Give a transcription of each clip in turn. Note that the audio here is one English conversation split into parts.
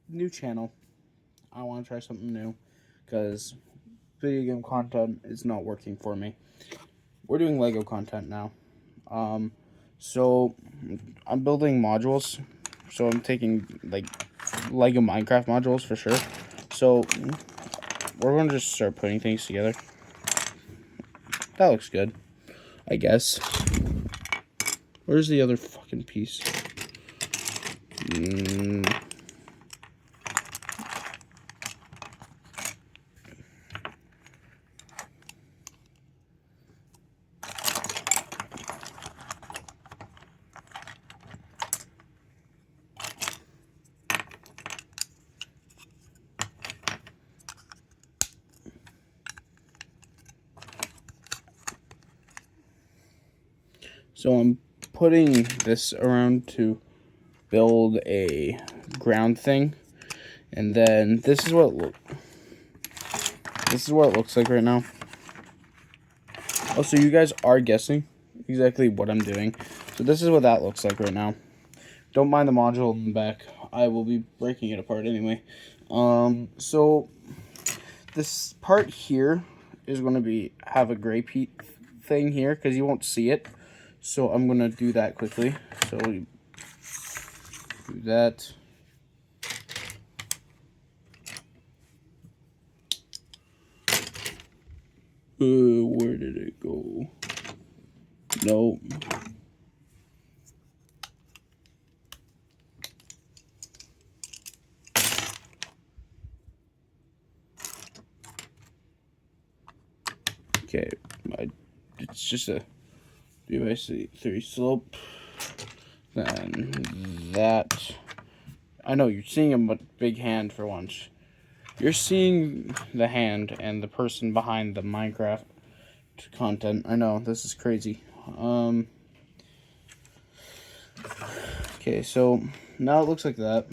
new channel. I want to try something new because video game content is not working for me. We're doing Lego content now. So I'm building modules. So I'm taking like Lego Minecraft modules for sure. So we're going to just start putting things together. That looks good, I guess. Where's the other fucking piece? So I'm putting this around to build a ground thing, and then this is what it looks like right now. Oh, so you guys are guessing exactly what I'm doing. So this is what that looks like right now. Don't mind the module in the back. I will be breaking it apart anyway. So this part here is going to have a gray thing here because you won't see it. So I'm going to do that quickly. So we do that. Where did it go? No. Okay, it's just a 3x3 slope. Then that. I know you're seeing a big hand for once. You're seeing the hand and the person behind the Minecraft content. I know, this is crazy. Okay, so now it looks like that.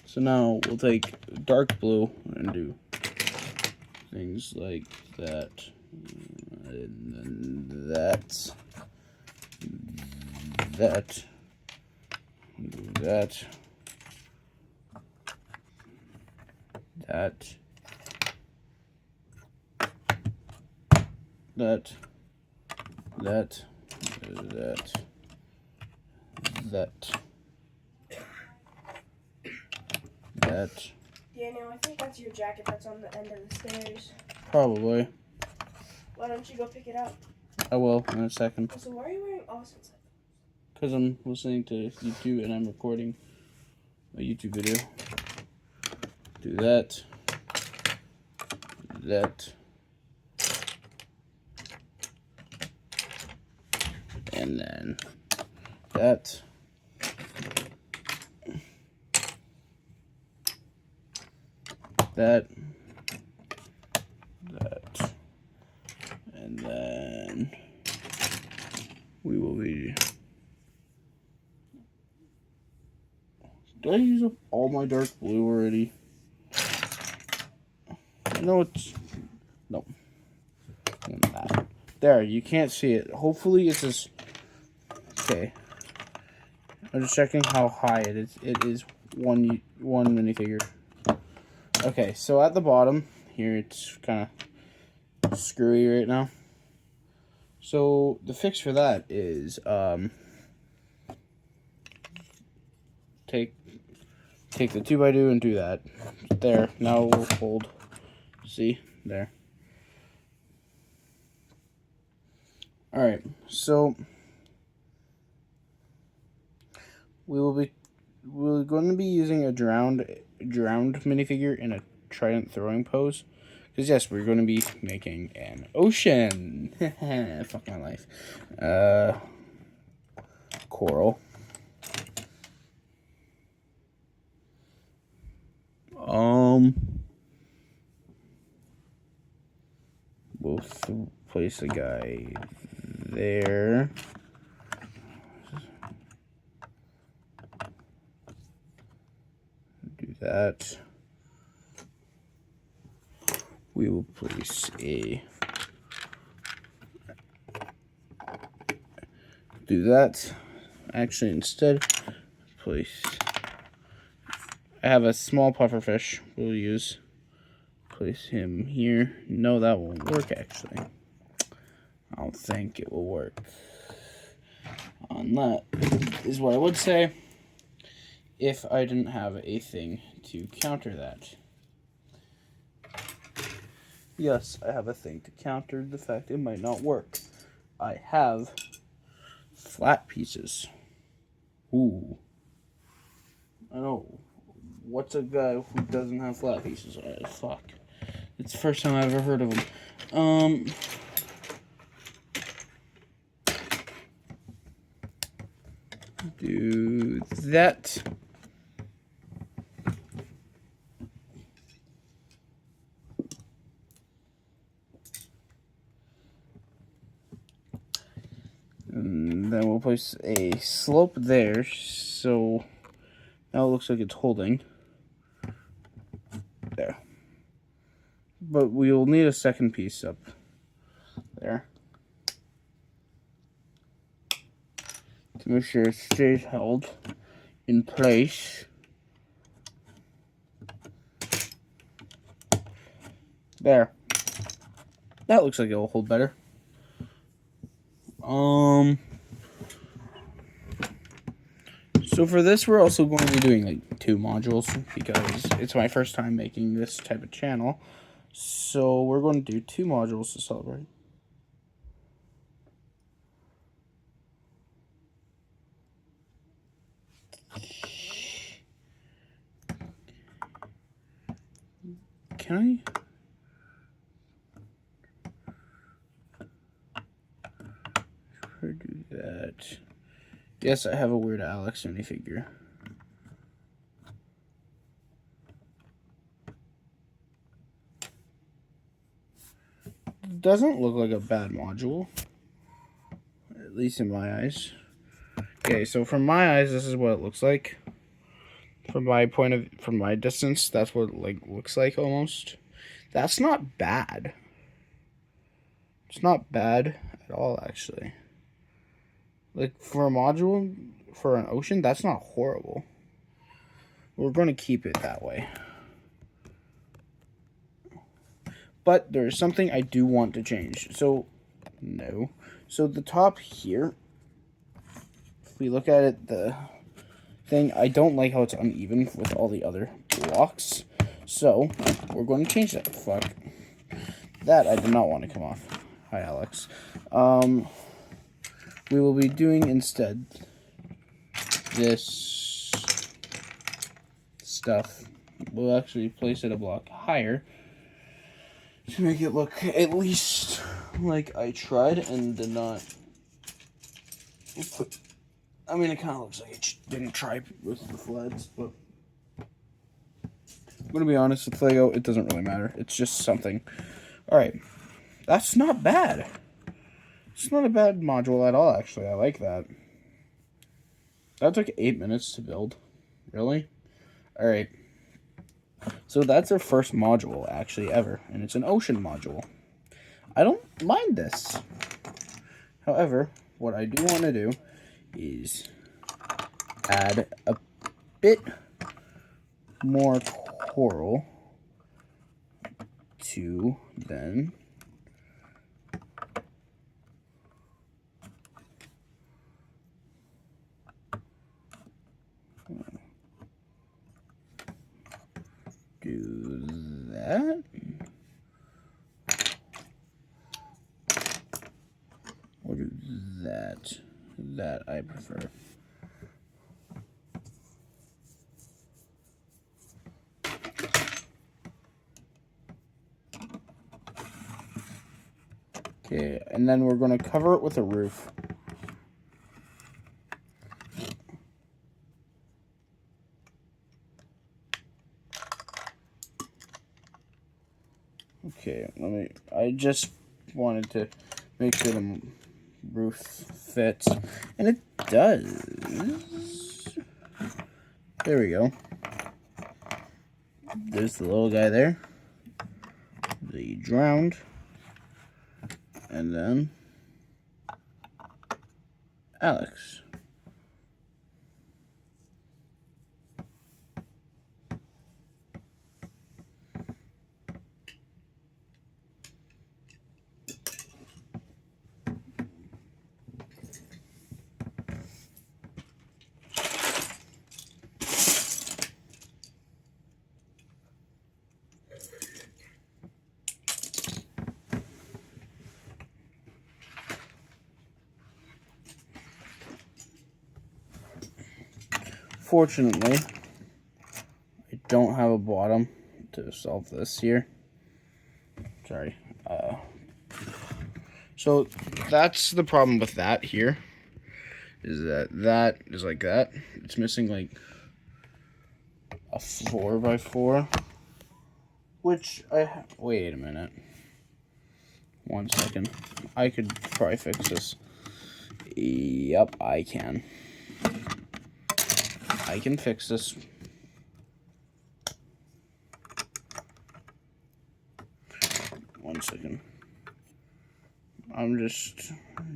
So now we'll take dark blue and do things like that. And then that. That. Do that. That. That. That. That. That. That. Daniel, I think that's your jacket that's on the end of the stairs. Probably. Why don't you go pick it up? I will in a second. So why are you wearing Austin's headphones? Because I'm listening to YouTube and I'm recording a YouTube video. Do that. That. And then that. That. That. And then we will be... Did I use up all my dark blue already? No, it's... No. That. There, you can't see it. Hopefully it's just... Okay. I'm just checking how high it is. It is one minifigure. Okay, so at the bottom here, it's kind of screwy right now. So the fix for that is take the 2x2 and do that. There. Now we'll hold. See there. All right. So we're going to be using a drowned minifigure in a trident throwing pose. Because yes, we're going to be making an ocean. Fuck my life. Coral. We'll place a guy there. Do that. We will place a... Do that. Actually, instead, place I have a small pufferfish we'll use. Place him here. No, that won't work actually. I don't think it will work. On that is what I would say if I didn't have a thing to counter that. Yes, I have a thing to counter the fact it might not work. I have flat pieces. Ooh. I know. What's a guy who doesn't have flat pieces? Fuck. It's the first time I've ever heard of them. Do that. And then we'll place a slope there, so now it looks like it's holding. There. But we'll need a second piece up there to make sure it stays held in place. There. That looks like it will hold better. So for this, we're also going to be doing like 2 modules because it's my first time making this type of channel. So we're going to do 2 modules to celebrate. Can I do that? Yes, I have a Weird Alex minifigure. Doesn't look like a bad module, at least in my eyes. Okay, so from my eyes, this is what it looks like. From my distance, that's what it like looks like almost. That's not bad. It's not bad at all, actually. Like for a module for an ocean, that's not horrible. We're going to keep it that way. But there's something I do want to change. So, no. So the top here, if we look at it, the thing, I don't like how it's uneven with all the other blocks. So, we're going to change that. Fuck. That I did not want to come off. Hi, Alex. We will be doing instead this stuff. We'll actually place it a block higher to make it look at least like I tried and did not. I mean, it kind of looks like it didn't try with the floods, but I'm going to be honest with Lego, it doesn't really matter. It's just something. Alright, that's not bad. It's not a bad module at all, actually. I like that. That took 8 minutes to build. Really? Alright. So that's our first module, actually, ever. And it's an ocean module. I don't mind this. However, what I do want to do is add a bit more coral to then do that. Or do that. That I prefer. Okay, and then we're going to cover it with a roof. Okay, I just wanted to make sure the roof fits, and it does. There we go. There's the little guy there. The drowned. And then Alex. Fortunately, I don't have a bottom to solve this here. Sorry. So that's the problem with that here. Is that is like that. It's missing like a 4x4. Which wait a minute. 1 second. I could probably fix this. Yep, I can. I can fix this. One second.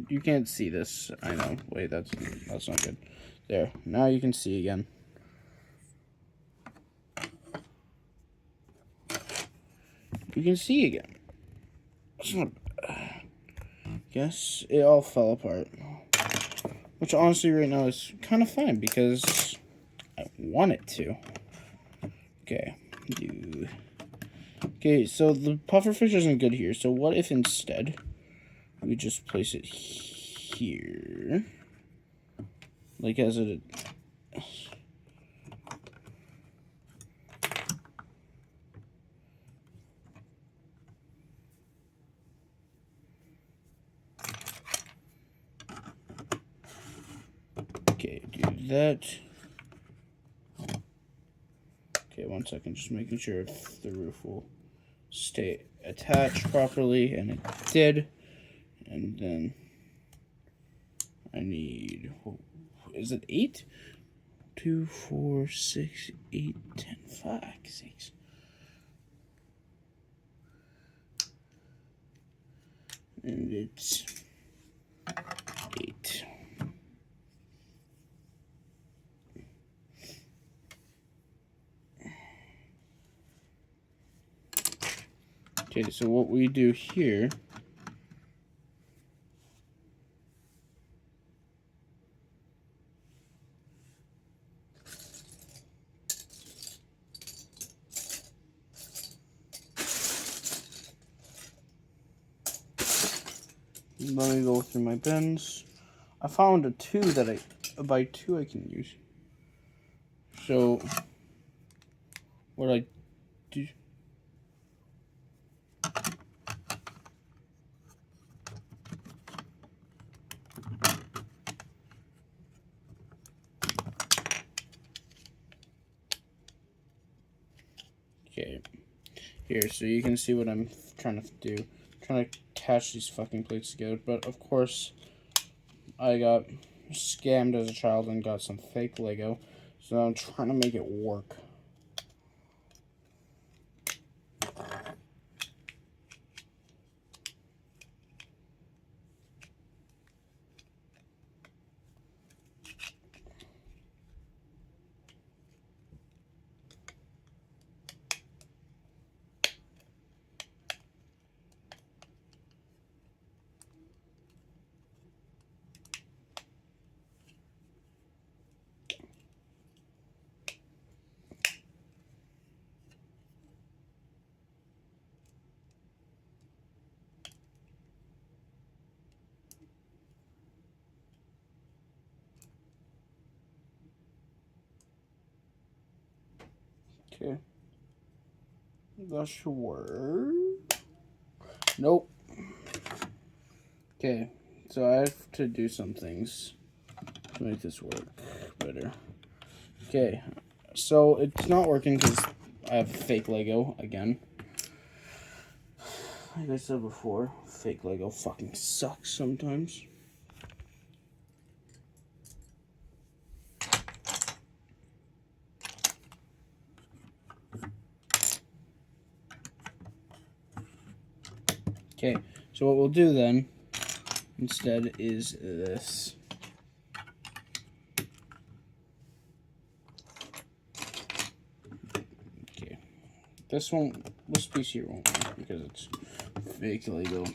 You can't see this. I know. Wait, that's not good. There. Now you can see again. You can see again. It's not. Yes, it all fell apart. Which honestly right now is kind of fine because I want it to. Okay. Okay, so the pufferfish isn't good here. So what if instead we just place it here? Like as it... Okay, do that. Okay, 1 second, just making sure if the roof will stay attached properly, and it did. And then I need, is it 8? 2, 4, 6, 8, 10, 5, 6. And it's 8. Okay, so what we do here let me go through my bins. I found a 2 that by 2 I can use. So what I do. Okay, here, so you can see what I'm trying to do. I'm trying to attach these fucking plates together, but of course, I got scammed as a child and got some fake Lego, so I'm trying to make it work. Okay. That should work. Nope. Okay, so I have to do some things to make this work better. Okay, so it's not working because I have fake Lego again. Like I said before, fake Lego fucking sucks sometimes. Okay, so what we'll do then instead is this. Okay, this piece here won't work because it's fake Lego.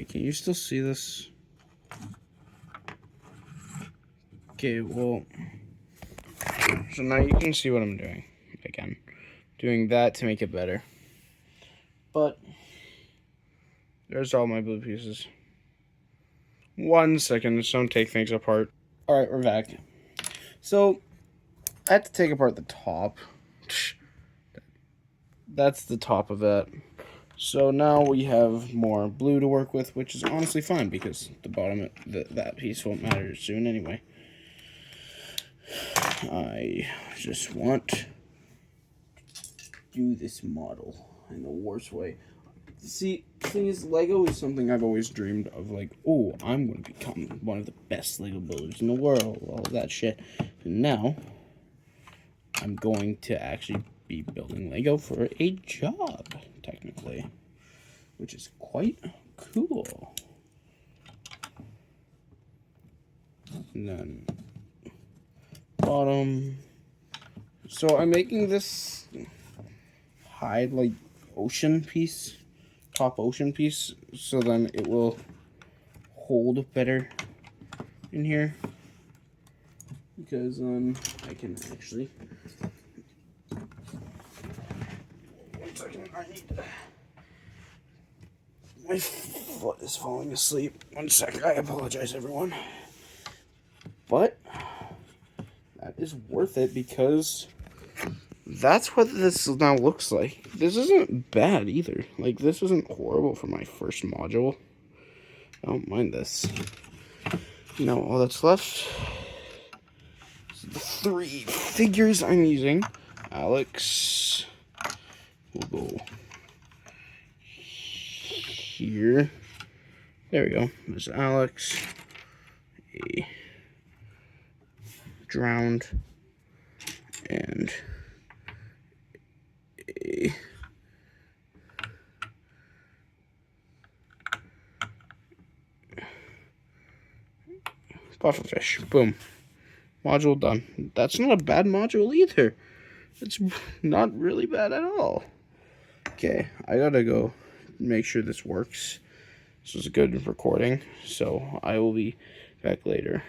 Okay, can you still see this? Okay, well, so now you can see what I'm doing. Again, doing that to make it better. But there's all my blue pieces. 1 second, just don't take things apart. Alright, we're back. So, I had to take apart the top. That's the top of it. So now we have more blue to work with, which is honestly fine because the bottom, that piece won't matter soon anyway. I just want to do this model in the worst way. See, the thing is, Lego is something I've always dreamed of. Like, oh, I'm going to become one of the best Lego builders in the world. All that shit. And now, I'm going to actually be building Lego for a job, technically. Which is quite cool. And then, bottom. So, I'm making this hide, like, ocean piece. Top ocean piece, so then it will hold better in here, because I can actually, 1 second, I need to, my foot is falling asleep. 1 sec, I apologize everyone, but that is worth it because that's what this now looks like. This isn't bad either. Like, this isn't horrible for my first module. I don't mind this. Now, all that's left is the 3 figures I'm using. Alex will go here. There we go. There's Alex. A drowned. And a pufferfish. Boom. Module done. That's not a bad module either. It's not really bad at all. Okay, I gotta go make sure this works. This was a good recording, so I will be back later.